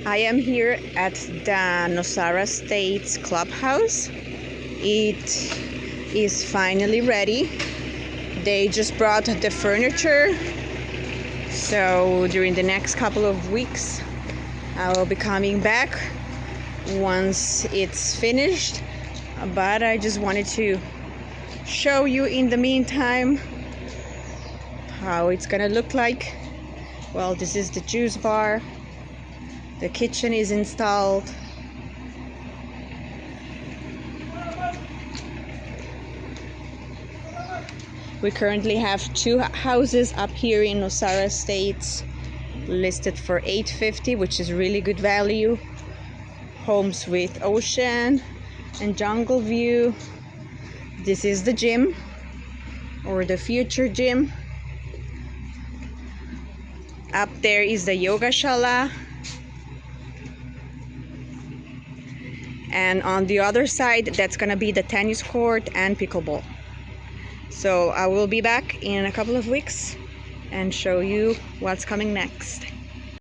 I am here at the Nosara Estates clubhouse. It is finally ready. They just brought the furniture, so during the next couple of weeks I will be coming back once it's finished, but I just wanted to show you in the meantime how it's gonna look like. Well, this is the juice bar. The kitchen is installed. We currently have 2 houses up here in Nosara Estates listed for $850, which is really good value. Homes with ocean and jungle view. This is the gym, or the future gym. Up there is the yoga shala, and on the other side that's gonna be the tennis court and pickleball. So I will be back in a couple of weeks and show you what's coming next.